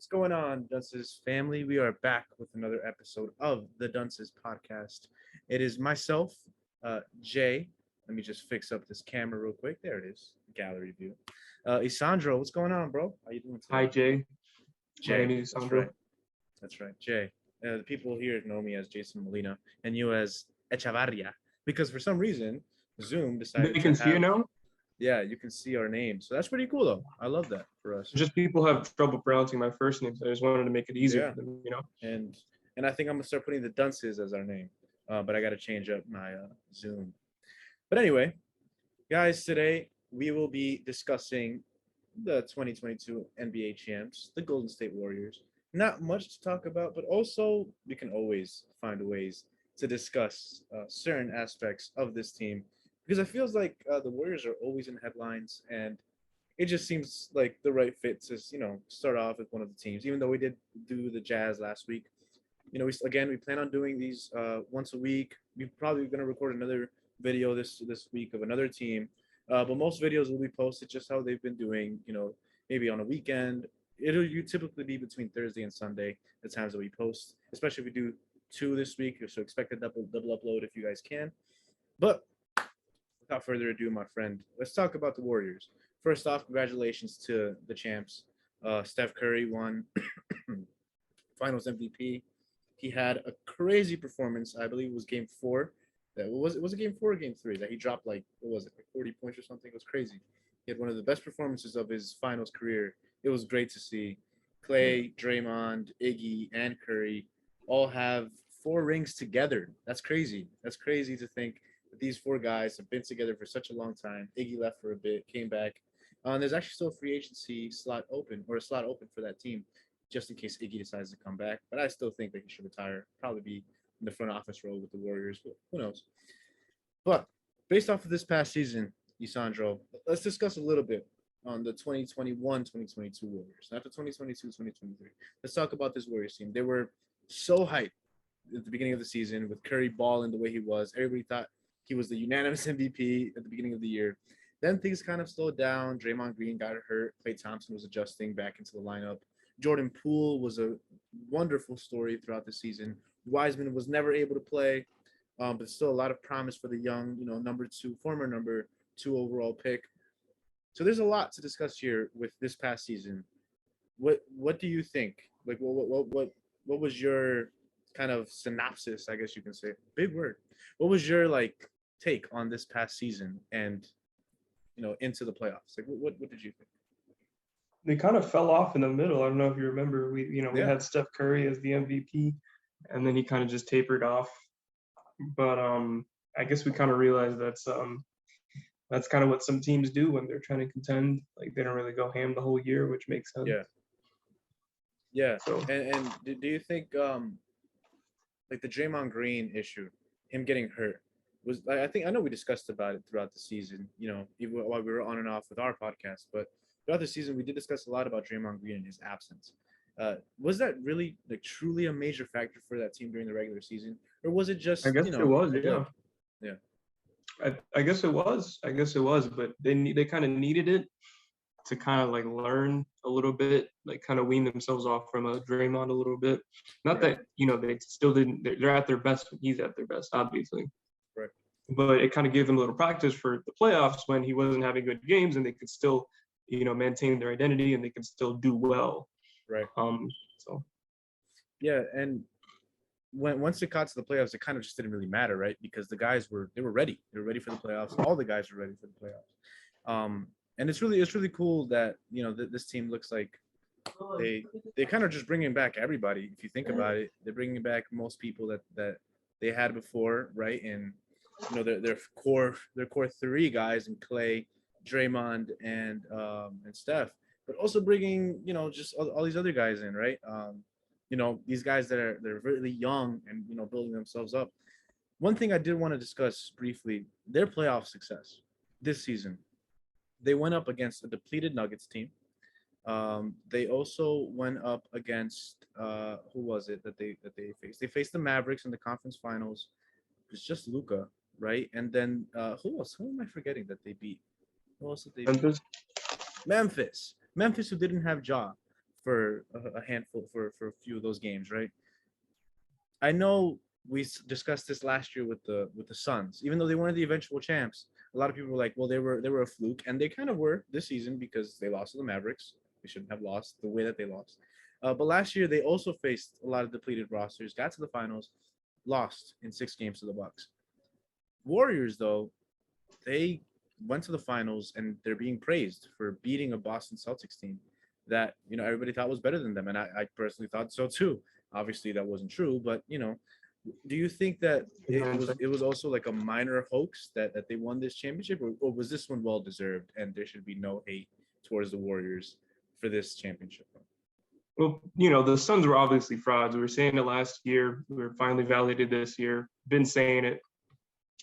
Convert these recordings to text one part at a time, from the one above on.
going on, Dunce's family? We are back with another episode of the Dunce's podcast. It is myself, Jay. Let me just fix up this camera real quick. There it is, gallery view. Isandro, what's going on, bro? How you doing Hi, today? Jay. My Jay, name is that's Isandro. right. That's right, Jay. The people here know me as Jason Molina and you as Echavarria because for some reason Zoom They decided to can see you have. now. Yeah, you can see our name, so that's pretty cool though. I love that for us. Just people have trouble pronouncing my first name, so I just wanted to make it easier Yeah, for them. and I think I'm gonna start putting the dunces as our name, but I got to change up my Zoom. But anyway, guys, today we will be discussing the 2022 NBA champs, the Golden State Warriors. Not much to talk about, but also we can always find ways to discuss certain aspects of this team because it feels like the Warriors are always in headlines, and it just seems like the right fit to start off with one of the teams. Even though we did do the Jazz last week, we plan on doing these once a week. We're probably going to record another video this week of another team, but most videos will be posted just how they've been doing. Maybe on a weekend. It'll you typically be between Thursday and Sunday, the times that we post. Especially if we do two this week, so expect a double upload if you guys can. But without further ado, my friend, let's talk about the Warriors. First off, congratulations to the champs. Steph Curry won Finals MVP. He had a crazy performance. I believe it was Game 4. That was it Game 4 or Game 3 that he dropped like what was it, like 40 points or something? It was crazy. He had one of the best performances of his Finals career. It was great to see. Klay, Draymond, Iggy, and Curry all have 4 rings together. That's crazy. That's crazy to think that these 4 guys have been together for such a long time. Iggy left for a bit, came back. There's actually still a free agency slot open or a slot open for that team, just in case Iggy decides to come back. But I still think that he should retire. Probably be in the front office role with the Warriors. But who knows? But based off of this past season, Isandro, let's discuss a little bit on the 2021-2022 Warriors, not the 2022-2023. Let's talk about this Warriors team. They were so hyped at the beginning of the season with Curry balling the way he was. Everybody thought he was the unanimous MVP at the beginning of the year. Then things kind of slowed down. Draymond Green got hurt. Klay Thompson was adjusting back into the lineup. Jordan Poole was a wonderful story throughout the season. Wiseman was never able to play, but still a lot of promise for the young, former number two overall pick. So there's a lot to discuss here with this past season. What do you think? Like, what was your kind of synopsis? I guess you can say, big word. What was your take on this past season and into the playoffs? Like, what did you think? They kind of fell off in the middle. I don't know if you remember. We Yeah, had Steph Curry as the MVP, and then he kind of just tapered off. But I guess we kind of realized that's kind of what some teams do when they're trying to contend. Like they don't really go ham the whole year, which makes sense. yeah, yeah. So And do you think like the Draymond Green issue, him getting hurt, was I know we discussed about it throughout the season, even while we were on and off with our podcast, but throughout the season we did discuss a lot about Draymond Green and his absence. Was that really like truly a major factor for that team during the regular season, or was it I just guess it was, a yeah. blip? Yeah, I guess it was. I guess it was, but they kind of needed it to kind of like learn a little bit, like kind of wean themselves off from a Draymond a little bit. Not right, that they still didn't. They're at their best when he's at their best, obviously. right, But it kind of gave them a little practice for the playoffs when he wasn't having good games, and they could still, maintain their identity and they could still do well. right. So Yeah, and when once it got to the playoffs, it kind of just didn't really matter, right? Because the guys were ready. They were ready for the playoffs. All the guys were ready for the playoffs. And it's really cool that this team looks like they kind of just bringing back everybody. If you think about it, they're bringing back most people that they had before, right? And their core 3 guys in Klay, Draymond, and Steph, but also bringing just all these other guys in, right? These guys they're really young and building themselves up. One thing I did want to discuss briefly, their playoff success this season. They went up against a depleted Nuggets team. They also went up against who was it that they faced? They faced the Mavericks in the conference finals. It's just Luca, right? And then who else? Who am I forgetting that they beat? Who else did they beat? Memphis. Memphis, who didn't have Ja for a handful for a few of those games, right? I know we discussed this last year with the Suns. Even though they weren't the eventual champs, a lot of people were like, well, they were a fluke, and they kind of were this season because they lost to the Mavericks. They shouldn't have lost the way that they lost. But last year they also faced a lot of depleted rosters, got to the finals, lost in 6 games to the Bucks. Warriors, though, they went to the finals and they're being praised for beating a Boston Celtics team that everybody thought was better than them, and I personally thought so too. Obviously, that wasn't true, but do you think that it was also like a minor hoax that they won this championship, or was this one well deserved and there should be no hate towards the Warriors for this championship? Well, the Suns were obviously frauds. We were saying it last year. We were finally validated this year. Been saying it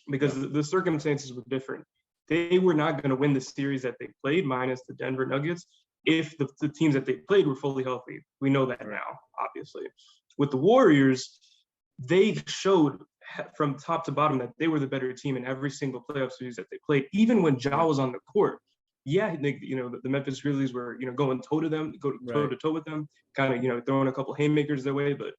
because the circumstances were different. They were not going to win the series that they played, minus the Denver Nuggets, if the teams that they played were fully healthy. We know that now, obviously. With the Warriors, they showed from top to bottom that they were the better team in every single playoff series that they played, even when Ja was on the court. Yeah, the Memphis Grizzlies were, going toe to toe with them, kind of, throwing a couple haymakers their way. But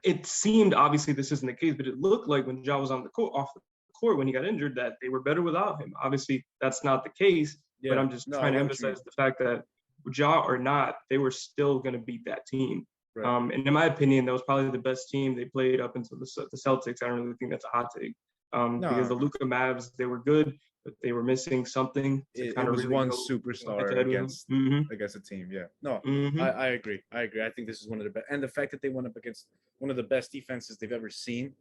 it seemed, obviously, this isn't the case, but it looked like when Ja was on the court, off the court, when he got injured, that they were better without him. Obviously, that's not the case. Yeah. But I'm just trying to emphasize the fact that Ja or not, they were still going to beat that team. Right. And in my opinion, that was probably the best team they played up until the Celtics. I don't really think that's a hot take. Because the Luka Mavs, they were good, but they were missing something. It was really one superstar against a team. Yeah. No, I agree. I think this is one of the best. And the fact that they went up against one of the best defenses they've ever seen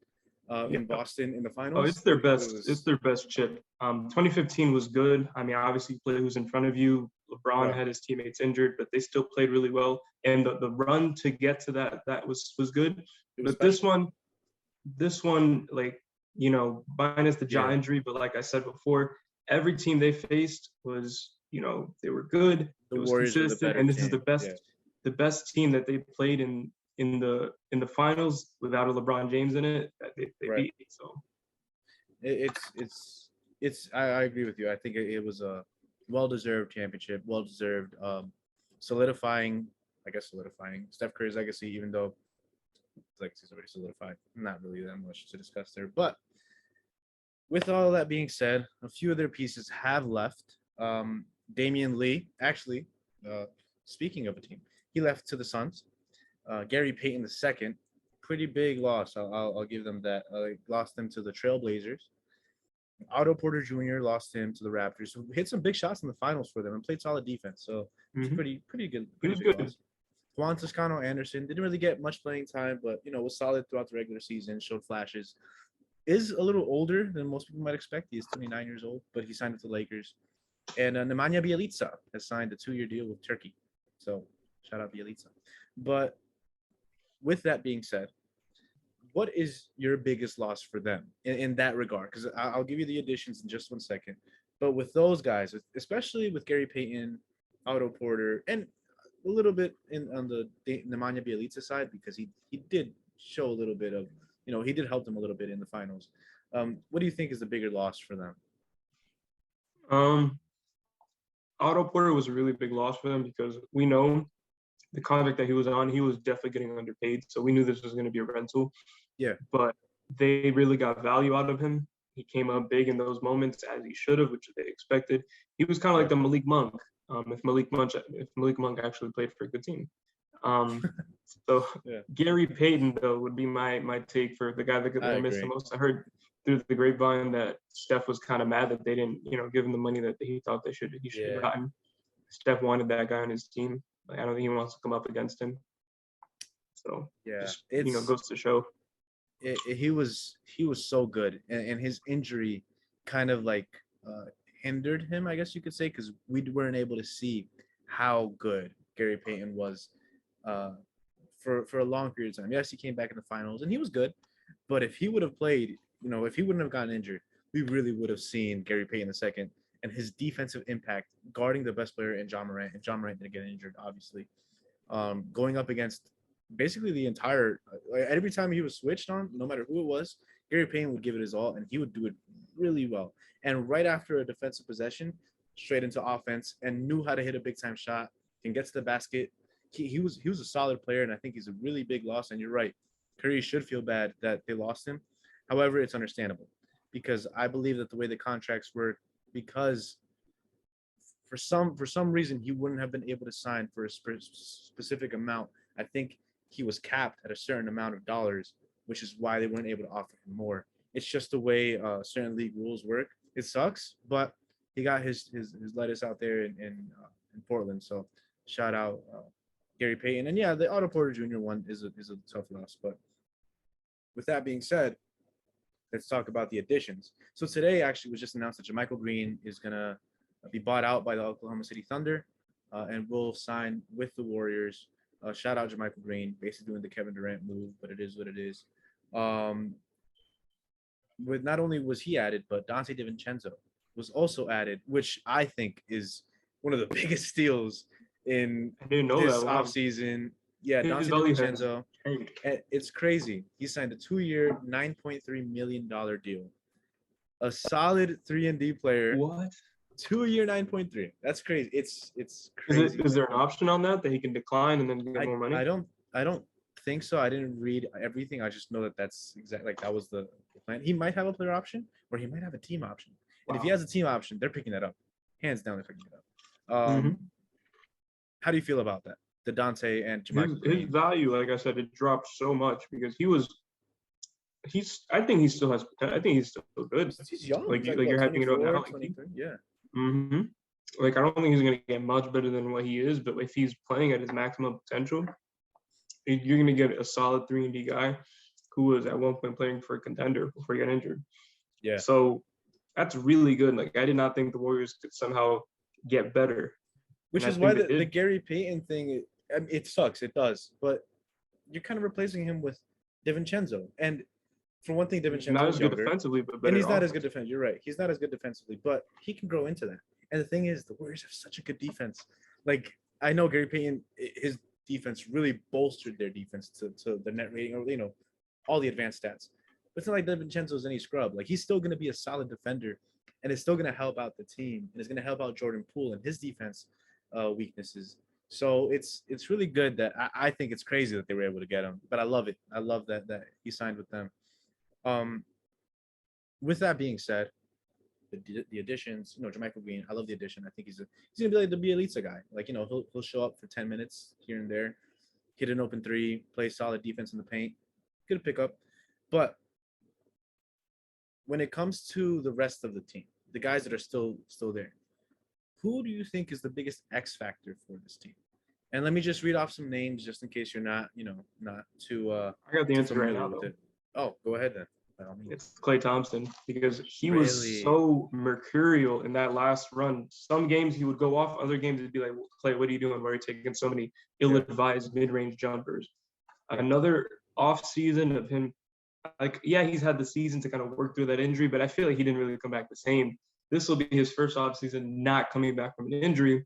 in Boston in the finals. Oh, it's their best. It's their best chip. 2015 was good. I mean, obviously, you play who's in front of you. LeBron had his teammates injured, but they still played really well. And the run to get to that was good. But this one, like, minus the Ja injury, but like I said before, every team they faced was, they were good. It was consistent, and this is the best team that they played in the finals without a LeBron James in it. That they beat. So I agree with you. I think it was a well-deserved championship, well-deserved, solidifying Steph Curry's legacy, even though legacy's already solidified. Not really that much to discuss there. But with all that being said, a few of their pieces have left. Damian Lee, actually, speaking of a team, he left to the Suns. Gary Payton II, pretty big loss. I'll give them that. Lost them to the Trailblazers. Otto Porter Jr. lost him to the Raptors, who hit some big shots in the finals for them and played solid defense. So it's pretty good. Pretty good. Loss. Juan Toscano Anderson didn't really get much playing time, but was solid throughout the regular season, showed flashes. Is a little older than most people might expect. He is 29 years old, but he signed with the Lakers. And Nemanja Bjelica has signed a 2-year deal with Turkey. So shout out Bjelica. But with that being said, what is your biggest loss for them in that regard? Because I'll give you the additions in just 1 second. But with those guys, especially with Gary Payton, Otto Porter, and a little bit on the Nemanja Bjelica side, because he did show a little bit of, he did help them a little bit in the finals. What do you think is the bigger loss for them? Otto Porter was a really big loss for them because we know the contract that he was on, he was definitely getting underpaid. So we knew this was going to be a rental. Yeah. But they really got value out of him. He came up big in those moments, as he should have, which they expected. He was kind of like the Malik Monk. If Malik Monk actually played for a good team. So Gary Payton, though, would be my take for the guy that I missed the most. I heard through the grapevine that Steph was kind of mad that they didn't, give him the money that he thought he should have gotten. Steph wanted that guy on his team. Like, I don't think he wants to come up against him. So it goes to show. He was so good, and his injury kind of hindered him, I guess you could say, because we weren't able to see how good Gary Payton was for a long period of time. Yes, he came back in the finals, and he was good, but if he would have played, if he wouldn't have gotten injured, we really would have seen Gary Payton II and his defensive impact guarding the best player in John Morant, and John Morant didn't get injured, obviously, going up against basically the entire every time he was switched on, no matter who it was, Gary Payton would give it his all, and he would do it really well. And right after a defensive possession, straight into offense, and knew how to hit a big time shot. can get to the basket. He was a solid player, and I think he's a really big loss. And you're right, Curry should feel bad that they lost him. However, it's understandable because I believe that the way the contracts work, because for some reason he wouldn't have been able to sign for a specific amount. I think he was capped at a certain amount of dollars, which is why they weren't able to offer him more. It's just the way certain league rules work. It sucks, but he got his lettuce out there in Portland. So shout out Gary Payton. And yeah, the Otto Porter Jr. one is a tough loss. But with that being said, let's talk about the additions. So today actually was just announced that JaMychal Green is gonna be bought out by the Oklahoma City Thunder, and will sign with the Warriors. Shout out JaMychal Green, basically doing the Kevin Durant move, but it is what it is. Um, with not only was he added, but Dante Divincenzo was also added, which I think is one of the biggest steals in I didn't know this that. Wow. offseason. Yeah, His Dante value has Divincenzo. tanked. It's crazy. He signed a 2-year, $9.3 million deal. A solid 3-and-D player. What? 2-year, 9.3. That's crazy. It's Is crazy. there an option on that he can decline and then get more money? I don't think so. I didn't read everything. I just know that that's exactly like that was the plan. He might have a player option, or he might have a team option. And if he Wow. has a team option, they're picking that up. Hands down, they're picking it up. Mhm. How do you feel about that? The Dante and His JaMychal Green. value, like I said, it dropped so much because I think he still has. I think he's still good. Since he's young, Like he's you're what, hyping it up 24, now. 23? Yeah. Mm-hmm. Like I don't think he's gonna get much better than what he is, but if he's playing at his maximum potential, you're gonna get a solid 3-and-D guy who was at one point playing for a contender before he got injured. Yeah. So that's really good. Like I did not think the Warriors could somehow get better. Which is why the Gary Payton thing, it sucks. It does. But you're kind of replacing him with Divincenzo. And for one thing, He's not Divincenzo as is good younger. defensively, but better. And he's not as good defensively. You're right. He's not as good defensively, but he can grow into that. And the thing is, the Warriors have such a good defense. Like, I know Gary Payton, his defense really bolstered their defense to the net rating or, all the advanced stats. But it's not like DiVincenzo's any scrub. Like, he's still going to be a solid defender, and it's still going to help out the team, and it's going to help out Jordan Poole and his defense weaknesses. So it's really good that I think it's crazy that they were able to get him, but I love it. I love that he signed with them. With that being said, the additions, JaMychal Green, I love the addition. I think he's gonna be like the Bielitsa guy. Like, he'll show up for 10 minutes here and there, hit an open three, play solid defense in the paint, good pickup. But when it comes to the rest of the team, the guys that are still there, who do you think is the biggest X factor for this team? And let me just read off some names just in case you're not too I got the answer right now, with though. it. Oh, go ahead then. It's Klay Thompson because he was so mercurial in that last run. Some games he would go off, other games it'd be like, Klay, what are you doing? Why are you taking so many ill-advised mid-range jumpers? Another off season of him, he's had the season to kind of work through that injury, but I feel like he didn't really come back the same. This will be his first off season not coming back from an injury.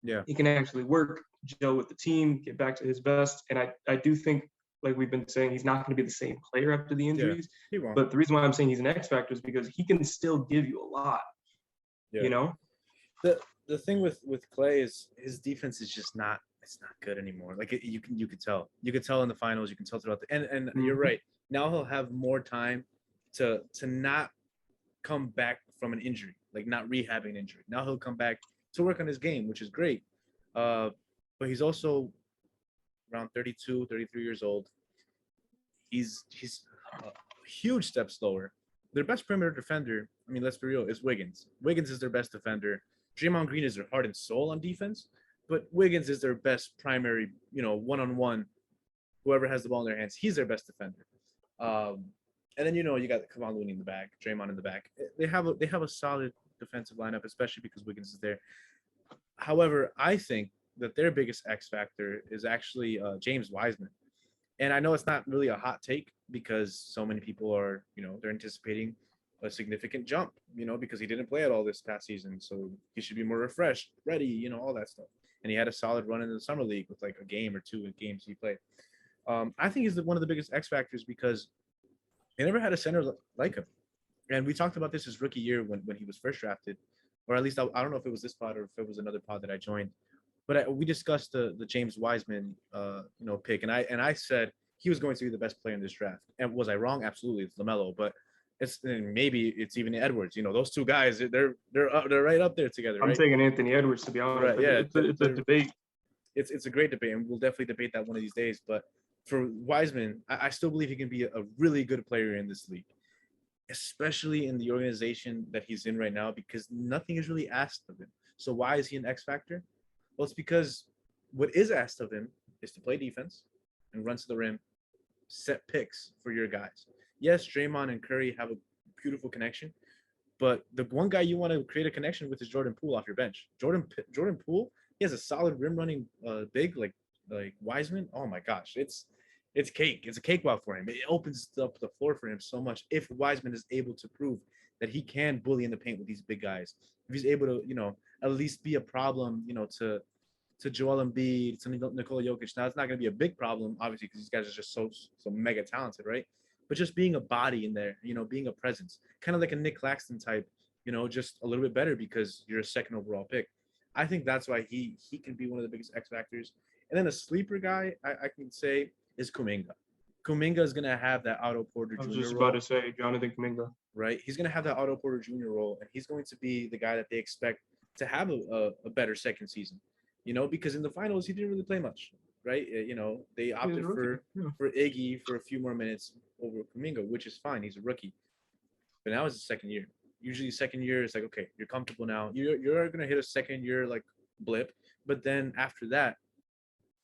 Yeah. He can actually work, gel with the team, get back to his best. And I do think, like we've been saying, he's not going to be the same player after the injuries. He won't. But the reason why I'm saying he's an X factor is because he can still give you a lot. Yeah. The thing with Klay is his defense is just not good anymore. Like you could tell in the finals, you can tell throughout the and you're right. Now he'll have more time to not come back from an injury, like not rehabbing an injury. Now he'll come back to work on his game, which is great. But he's also around 32, 33 years old. He's a huge step slower. Their best perimeter defender, I mean, let's be real, is Wiggins. Wiggins is their best defender. Draymond Green is their heart and soul on defense, but Wiggins is their best primary, one-on-one. Whoever has the ball in their hands, he's their best defender. And then you got Kevon Looney in the back, Draymond in the back. They have a solid defensive lineup, especially because Wiggins is there. However, I think that their biggest X factor is actually James Wiseman. And I know it's not really a hot take because so many people are, they're anticipating a significant jump, because he didn't play at all this past season. So he should be more refreshed, ready, all that stuff. And he had a solid run in the summer league with like a game or two in games he played. I think he's one of the biggest X factors because they never had a center like him. And we talked about this his rookie year when he was first drafted, or at least I don't know if it was this pod or if it was another pod that I joined. But we discussed the James Wiseman pick, and I said he was going to be the best player in this draft. And was I wrong? Absolutely, it's LaMelo, but maybe it's even Edwards. Those two guys, they're right up there together, I'm right? taking Anthony Edwards, to be honest. Right, yeah, It's a debate. it's a great debate, and we'll definitely debate that one of these days. But for Wiseman, I still believe he can be a really good player in this league, especially in the organization that he's in right now, because nothing is really asked of him. So why is he an X factor? Well, it's because what is asked of him is to play defense and run to the rim, set picks for your guys. Yes, Draymond and Curry have a beautiful connection, but the one guy you want to create a connection with is Jordan Poole off your bench. Jordan Poole, he has a solid rim running big like Wiseman. Oh my gosh, it's cake. It's a cakewalk for him. It opens up the floor for him so much if Wiseman is able to prove that he can bully in the paint with these big guys. If he's able to, at least be a problem, to Joel Embiid, to Nikola Jokic. Now it's not going to be a big problem, obviously, because these guys are just so mega talented, right? But just being a body in there, being a presence, kind of like a Nick Claxton type, just a little bit better because you're a second overall pick. I think that's why he can be one of the biggest X factors. And then a sleeper guy I can say is Kuminga. Kuminga is going to have that Otto Porter Jr. I was just role, about to say Jonathan Kuminga. right? He's going to have that Otto Porter Jr. role, and he's going to be the guy that they expect to have a better second season. Because in the finals he didn't really play much, right? They opted for Iggy for a few more minutes over Kuminga, which is fine. He's a rookie, but now it's the second year. Usually, second year is like, okay, you're comfortable now. You're gonna hit a second year like blip, but then after that,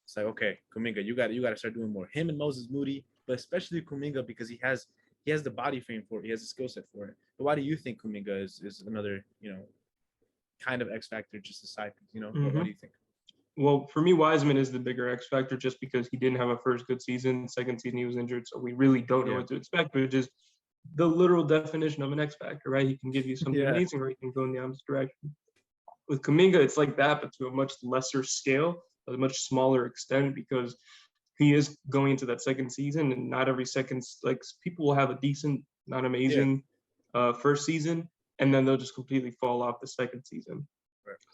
it's like, okay, Kuminga, you got to start doing more. Him and Moses Moody, but especially Kuminga because he has the body frame for it. He has the skill set for it. But why do you think Kuminga is another kind of X factor, just a side piece? What do you think? Well, for me, Wiseman is the bigger X factor just because he didn't have a first good season. Second season, he was injured. So we really don't know what to expect, but just the literal definition of an X factor, right? He can give you something amazing or he can go in the opposite direction. With Kuminga, it's like that, but to a much lesser scale, a much smaller extent because he is going into that second season and not every second, like people will have a decent, not amazing first season, and then they'll just completely fall off the second season.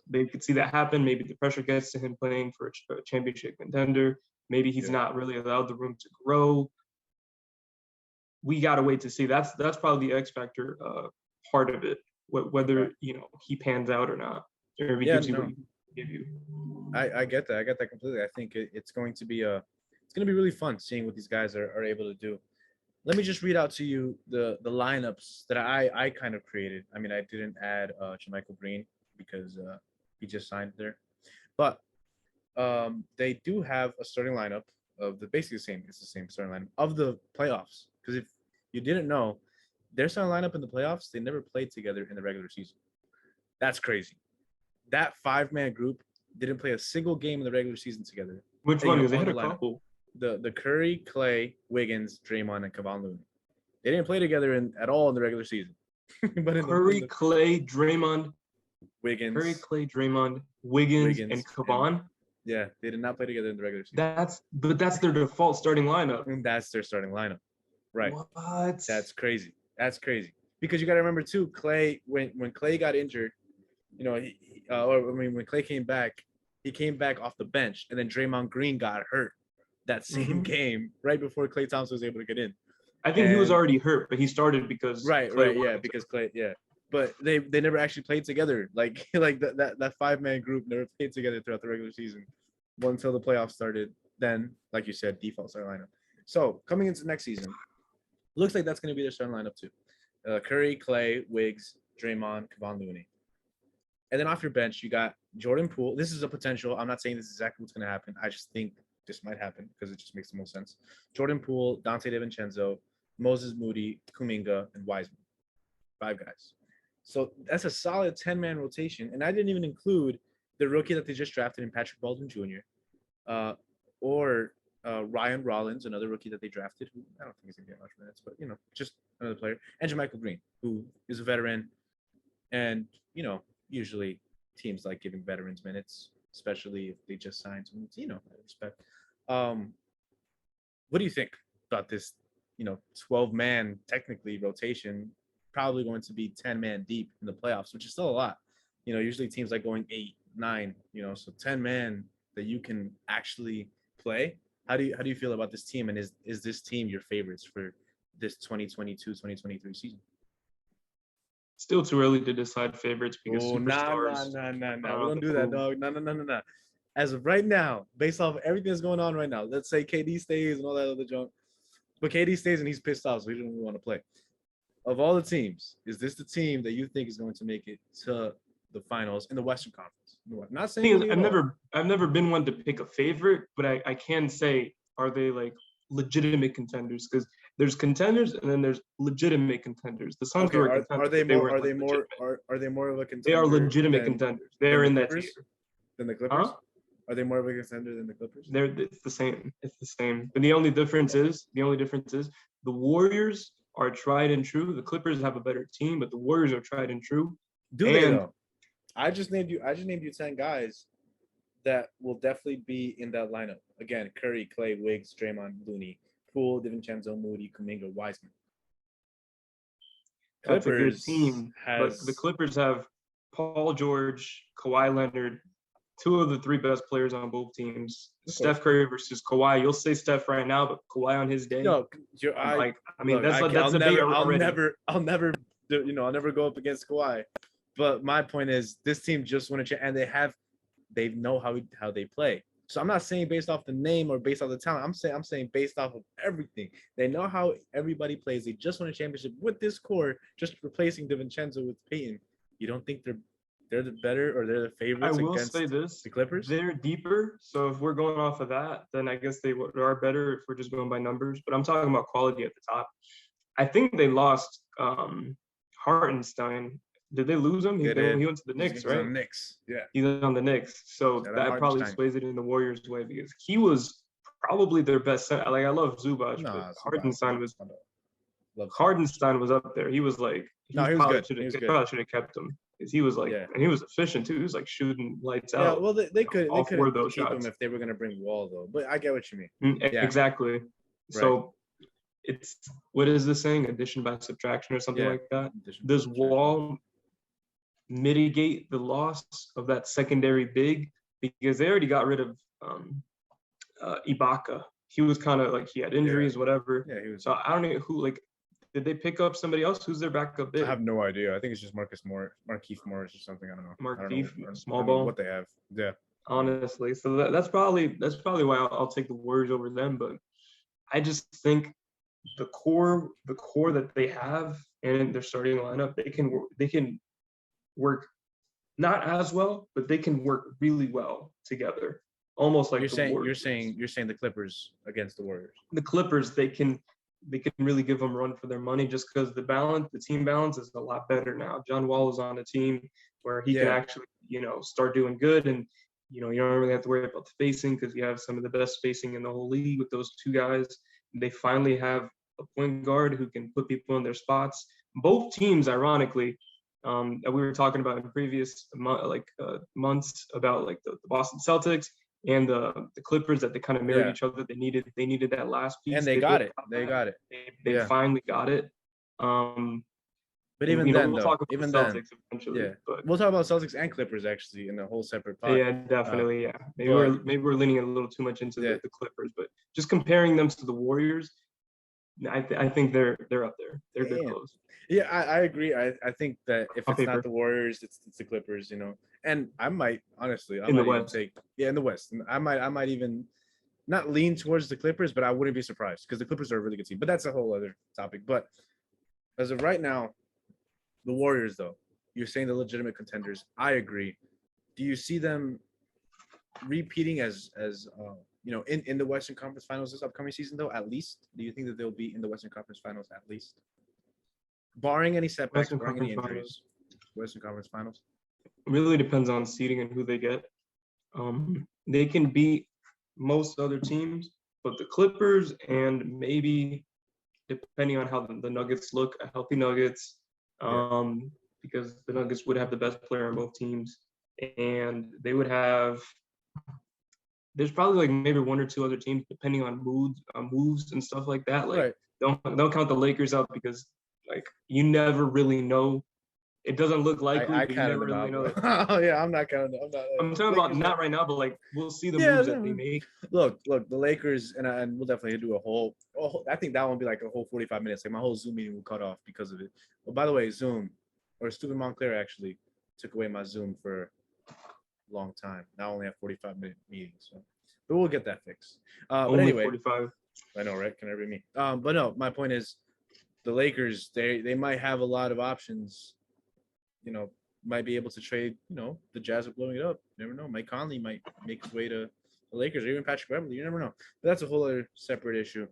They could see that happen. Maybe the pressure gets to him playing for a championship contender. Maybe he's not really allowed the room to grow. We got to wait to see. That's probably the X factor part of it, whether he pans out or not, or if he gives you what he can give you. I get that. I get that completely. I think it's going to be really fun seeing what these guys are able to do. Let me just read out to you the lineups that I kind of created. I mean, I didn't add JaMychal Green because he just signed there, but they do have a starting lineup of basically the same. It's the same starting lineup of the playoffs. Because if you didn't know, their starting lineup in the playoffs, they never played together in the regular season. That's crazy. That 5-man group didn't play a single game in the regular season together. Which one? Because they had a couple. The Curry, Klay, Wiggins, Draymond, and Kevon Looney. They didn't play together at all in the regular season. But Curry, Klay, Draymond, Wiggins. Curry, Klay, Draymond, Wiggins and Kevon. Yeah, they did not play together in the regular season. That's their default starting lineup. And that's their starting lineup. Right. What? That's crazy. Because you got to remember too, Klay, when Klay got injured, when Klay came back, he came back off the bench, and then Draymond Green got hurt that same game right before Klay Thompson was able to get in. I think he was already hurt, but he started because Klay But they never actually played together. Like that 5-man group never played together throughout the regular season, until the playoffs started. Then, like you said, default starting lineup. So coming into next season, looks like that's going to be their starting lineup too. Curry, Klay, Wiggs, Draymond, Kevon Looney. And then off your bench, you got Jordan Poole. This is a potential. I'm not saying this is exactly what's going to happen. I just think this might happen because it just makes the most sense. Jordan Poole, Dante Divincenzo, Moses Moody, Kuminga, and Wiseman. 5 guys. So that's a solid 10-man rotation. And I didn't even include the rookie that they just drafted in Patrick Baldwin Jr. Or Ryan Rollins, another rookie that they drafted, who I don't think he's going to get much minutes, but, just another player. And JaMychal Green, who is a veteran. And, usually teams like giving veterans minutes, especially if they just signed someone, I respect. What do you think about this, 12-man technically rotation, probably going to be 10-man deep in the playoffs, which is still a lot. Usually teams like going 8, 9, so 10 man that you can actually play. How do you feel about this team, and is this team your favorites for this 2022-2023 season? Still too early to decide favorites because Oh, nah, superstars. we don't do that, dog. No. As of right now, based off of everything that's going on right now, let's say KD stays and all that other junk, but KD stays and he's pissed off, so he doesn't want to play. Of all the teams, is this the team that you think is going to make it to the finals in the Western Conference? Not saying Thing is, I've never been one to pick a favorite, but I can say, are they like legitimate contenders? Because there's contenders and then there's legitimate contenders. The Suns Okay, were contenders. are they more of a contender? They are legitimate contenders. They're in that tier. Than the Clippers? Huh? Are they more of a contender than the Clippers? It's the same. It's the same. But the only difference is the Warriors are tried and true. The Clippers have a better team, but the Warriors are tried and true. They though? I just named you 10 guys that will definitely be in that lineup. Again, Curry, Klay, Wiggs, Draymond, Looney, Poole, Divincenzo, Moody, Kuminga, Wiseman. That's a good team. But the Clippers have Paul George, Kawhi Leonard, 2 of the 3 best players on both teams. Steph Curry versus Kawhi. You'll say Steph right now, but Kawhi on his day. That's debate already. I'll never go up against Kawhi. But my point is, this team just won a championship, and they know how they play. So I'm not saying based off the name or based off the talent. I'm saying based off of everything. They know how everybody plays. They just won a championship with this core, just replacing Divincenzo with Payton. You don't think they're the better, or they're the favorites against the Clippers? They're deeper. So if we're going off of that, then I guess they are better if we're just going by numbers. But I'm talking about quality at the top. I think they lost Hartenstein. Did they lose him? He went to the Knicks, right? On the Knicks, yeah. He's on the Knicks. So that probably sways it in the Warriors' way because he was probably their best center. Like, I love Zubac, but Hartenstein was up there. He was like, he was good. They probably should have kept him. Because he was like, and he was efficient too. He was like shooting lights out. Yeah, well, they could keep shots. him if they were going to bring Wall, though. But I get what you mean. Exactly. Right. So it's, what is this saying? Addition by subtraction or something like that? Does Wall mitigate the loss of that secondary big? Because they already got rid of Ibaka. He was kind of like, he had injuries, whatever. Yeah, he was. So I don't know who, like, did they pick up somebody else? Who's their backup big? I have no idea. I think it's just Markieff Morris or something. I don't know. Markieff, small ball. What they have. Yeah. Honestly, so that's probably why I'll take the Warriors over them. But I just think the core that they have and their starting lineup, they can work not as well, but they can work really well together. Almost like you're saying the Clippers against the Warriors. The Clippers, they can really give them a run for their money just because the team balance is a lot better now. John Wall is on a team where he can actually, start doing good, and you don't really have to worry about the spacing because you have some of the best spacing in the whole league with those 2 guys. They finally have a point guard who can put people in their spots. Both teams, ironically, that we were talking about in previous months about like the Boston Celtics and the Clippers, that they kind of married each other. They needed that last piece, and they got it. They finally got it. But even then, we'll talk about the Celtics eventually. Yeah, but we'll talk about Celtics and Clippers actually in a whole separate pod. Yeah, definitely. Maybe we're leaning a little too much into the Clippers, but just comparing them to the Warriors, I think they're up there. They're close. Yeah, I agree. I think that if it's not the Warriors, it's the Clippers. And I might honestly, in the West. I might even not lean towards the Clippers, but I wouldn't be surprised because the Clippers are a really good team. But that's a whole other topic. But as of right now, the Warriors, though, you're saying the legitimate contenders. I agree. Do you see them repeating as in the Western Conference Finals this upcoming season, though? At least, do you think that they'll be in the Western Conference Finals at least, barring any setbacks, barring any injuries? Western Conference Finals. Really depends on seeding and who they get. They can beat most other teams, but the Clippers and maybe, depending on how the Nuggets look, a healthy Nuggets, because the Nuggets would have the best player on both teams, and they would have. There's probably like maybe 1 or 2 other teams, depending on moves and stuff like that. Like don't count the Lakers out because like you never really know it doesn't look likely, I but you counted never them really out. know. Oh yeah, I'm not counting. I'm not. I'm talking about Lakers, not right now, but like we'll see the yeah, moves that they make. look, the Lakers, and we'll definitely do a whole. I think that won't be like a whole 45 minutes. Like my whole Zoom meeting will cut off because of it. But by the way, Zoom or Stupid Montclair actually took away my Zoom for a long time. Now I only have 45-minute meetings. So, but we'll get that fixed. But Only anyway, 45. I know, right? Can everybody me? But no, my point is, the Lakers they might have a lot of options. You know, might be able to trade. You know, the Jazz are blowing it up. You never know. Mike Conley might make his way to the Lakers, or even Patrick Beverley. You never know. But that's a whole other separate issue.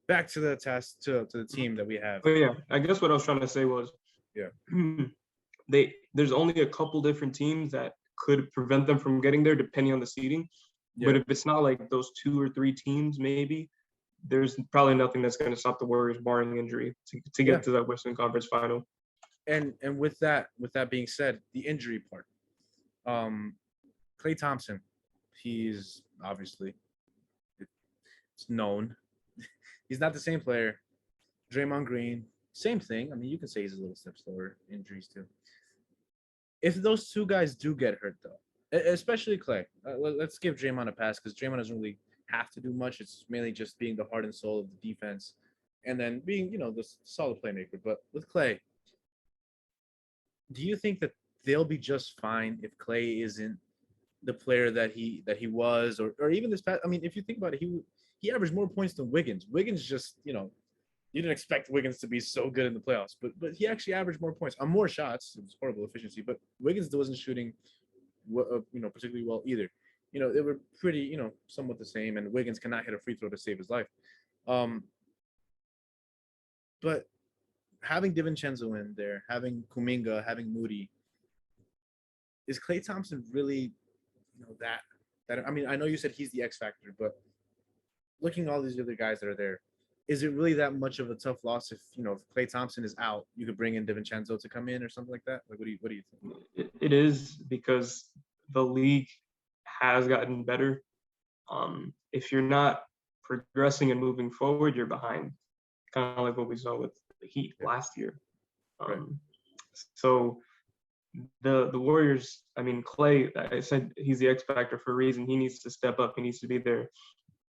Back to the task to the team that we have. But yeah, I guess what I was trying to say was, Yeah, there's only a couple different teams that could prevent them from getting there depending on the seeding. yeah. But if it's not like those 2 or 3 teams, maybe there's probably nothing that's going to stop the Warriors, barring injury, to get to that Western Conference Final. And with that being said, the injury part. Klay Thompson, he's obviously it's known. He's not the same player. Draymond Green, same thing. I mean, you can say he's a little step slower. Injuries too. If those two guys do get hurt, though, especially Klay, let's give Draymond a pass because Draymond doesn't really have to do much. It's mainly just being the heart and soul of the defense, and then being, you know, the solid playmaker. But with Klay, do you think that they'll be just fine if Klay isn't the player that he was, or even this past? I mean, if you think about it, he averaged more points than Wiggins. Wiggins just, you know, you didn't expect Wiggins to be so good in the playoffs, but he actually averaged more points on more shots. It was horrible efficiency, but Wiggins wasn't shooting, you know, particularly well either. You know, they were pretty, you know, somewhat the same, and Wiggins cannot hit a free throw to save his life. But having Divincenzo in there, having Kuminga, having Moody, is Klay Thompson really, you know, that? I mean, I know you said he's the X factor, but looking at all these other guys that are there, is it really that much of a tough loss if, you know, if Klay Thompson is out, you could bring in Divincenzo to come in or something like that? Like, what do you think? It is, because the league has gotten better. If you're not progressing and moving forward, you're behind. Kind of like what we saw with the Heat last year. Right. So the Warriors, I mean, Klay, I said he's the X factor for a reason. He needs to step up. He needs to be their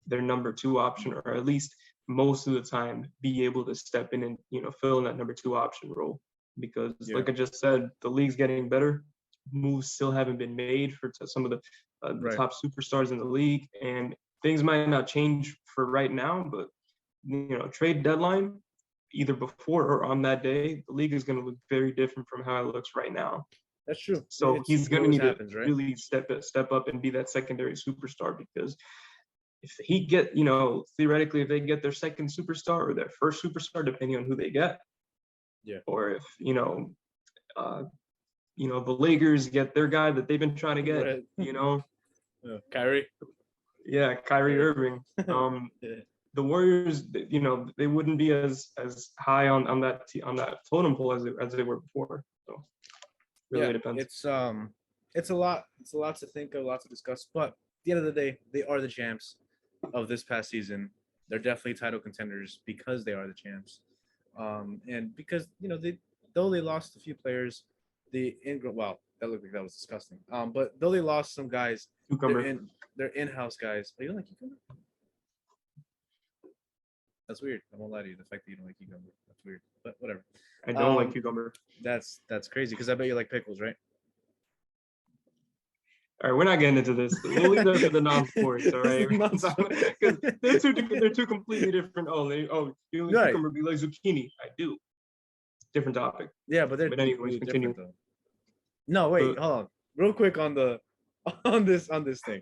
number 2 option, or at least most of the time be able to step in and, you know, fill in that number 2 option role. Because like I just said, the league's getting better. Moves still haven't been made for some of the top superstars in the league, and things might not change for right now, but, you know, trade deadline, either before or on that day, the league is going to look very different from how it looks right now. That's true. So he's going to need to really step up and be that secondary superstar, because if he get, you know, theoretically, if they get their second superstar or their first superstar, depending on who they get, or if, you know, the Lakers get their guy that they've been trying to get, you know, Kyrie. Yeah, Kyrie Irving. The Warriors, you know, they wouldn't be as high on that totem pole as they were before. So really depends. It's a lot to think of, a lot to discuss. But at the end of the day, they are the champs of this past season. They're definitely title contenders because they are the champs, and because, you know, though they lost a few players, that looked like that was disgusting. But though they lost some guys, they're in-house guys. Oh, you don't like cucumber? That's weird. I won't lie to you. The fact that you don't like cucumber, that's weird. But whatever. I don't like cucumber. That's crazy, because I bet you like pickles, right? All right, we're not getting into this. We'll leave that for the non-sports, all right? Because they're two completely different. You like cucumber, you like zucchini. I do. Different topic. Yeah, but anyways, continue. Though. No, wait, hold on. Real quick on this thing.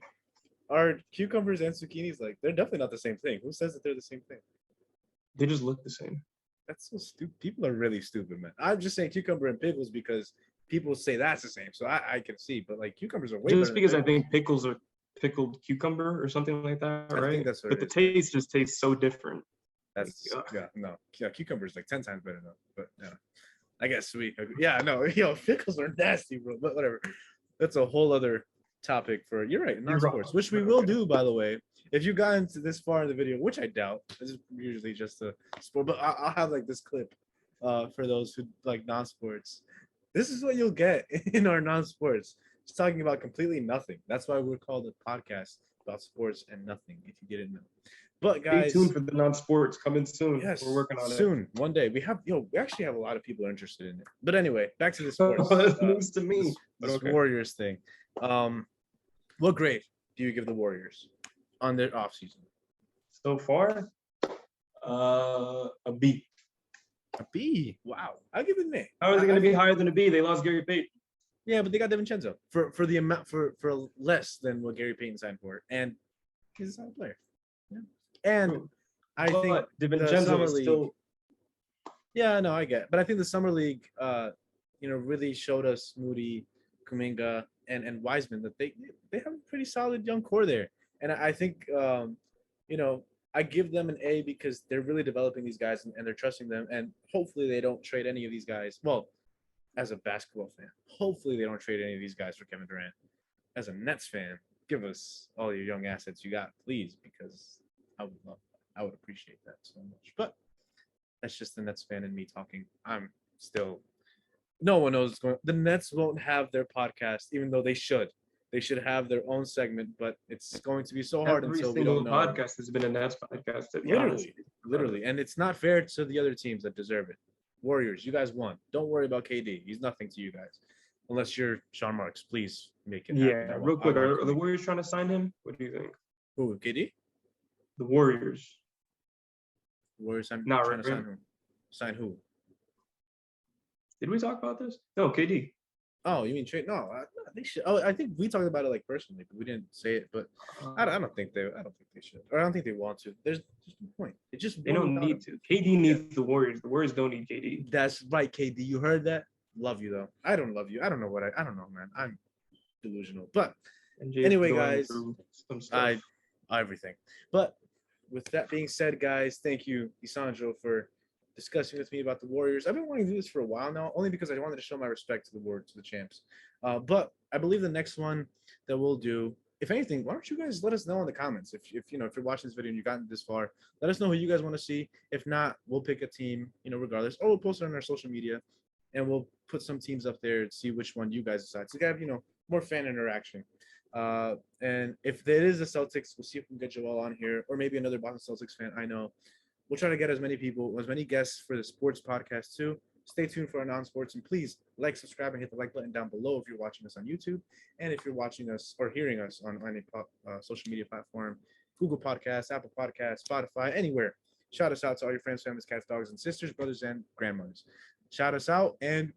Are cucumbers and zucchinis, like, they're definitely not the same thing? Who says that they're the same thing? They just look the same. That's so stupid. People are really stupid, man. I'm just saying cucumber and pickles because people say that's the same, so I can see. But like, cucumbers are way just better because I think pickles are pickled cucumber or something like that, right? I think that's what but the taste just tastes so different. That's cucumbers like 10 times better though. But yeah, I guess pickles are nasty, bro. But whatever. That's a whole other topic for non-sports, which we will do, by the way. If you got into this far in the video, which I doubt, this is usually just a sport, but I'll have like this clip for those who like non-sports. This is what you'll get in our non-sports. Just talking about completely nothing. That's why we're called a podcast about sports and nothing, if you didn't know. But Stay tuned guys, for the non-sports coming soon. yes, We're working on soon, one day. We actually have a lot of people interested in it. But anyway, back to the it. sports. That's news to me. This, But this okay. Warriors thing. What grade do you give the Warriors on their offseason? So far, a B. A B. Wow. I'll give it an A. How is it going to be higher than a B? They lost Gary Payton. Yeah, but they got Divincenzo for the amount for less than what Gary Payton signed for, and he's a solid player. Yeah. And I think Divincenzo is still. Yeah, no, I get it. But I think the summer league, really showed us Moody, Kuminga, and Wiseman that they have a pretty solid young core there. And I think, I give them an A because they're really developing these guys and they're trusting them. And hopefully they don't trade any of these guys. Well, as a basketball fan, hopefully they don't trade any of these guys for Kevin Durant. As a Nets fan, give us all your young assets you got, please, because I would love that. I would appreciate that so much. But that's just the Nets fan and me talking. I'm still. No one knows what's going on. The Nets won't have their podcast, even though they should. They should have their own segment, but it's going to be so hard Every until we single don't know. podcast has been a Nets podcast. To be honest. Literally, and it's not fair to the other teams that deserve it. Warriors, you guys won. Don't worry about KD. He's nothing to you guys, unless you're Sean Marks. Please make it happen. Yeah, real quick, are the Warriors trying to sign him? What do you think? Who, KD? The Warriors. Warriors trying Not to really. sign who? Sign who? Did we talk about this? No, KD. Oh, you mean trade? No, they should. Oh, I think we talked about it like personally, but we didn't say it. But I don't think they should, or I don't think they want to. There's just no point. It just They don't need to. KD needs the Warriors. The Warriors don't need KD. That's right, KD. You heard that? Love you though. I don't love you. I don't know I don't know, man. I'm delusional. But anyway, guys, everything. But with that being said, guys, thank you, Isandro, for discussing with me about the Warriors. I've been wanting to do this for a while now, only because I wanted to show my respect to the champs. But I believe the next one that we'll do, if anything, why don't you guys let us know in the comments if you're watching this video and you've gotten this far, let us know who you guys want to see. If not, we'll pick a team, regardless, or we'll post it on our social media, and we'll put some teams up there to see which one you guys decide. So you have more fan interaction. And if there is the Celtics, we'll see if we can get Joel on here, or maybe another Boston Celtics fan. I know. We'll try to get as many guests for the sports podcast too. Stay tuned for our non-sports, and please like, subscribe, and hit the like button down below if you're watching us on YouTube, and if you're watching us or hearing us on any social media platform, Google Podcasts, Apple Podcasts, Spotify, anywhere. Shout us out to all your friends, families, cats, dogs, and sisters, brothers, and grandmothers. Shout us out, and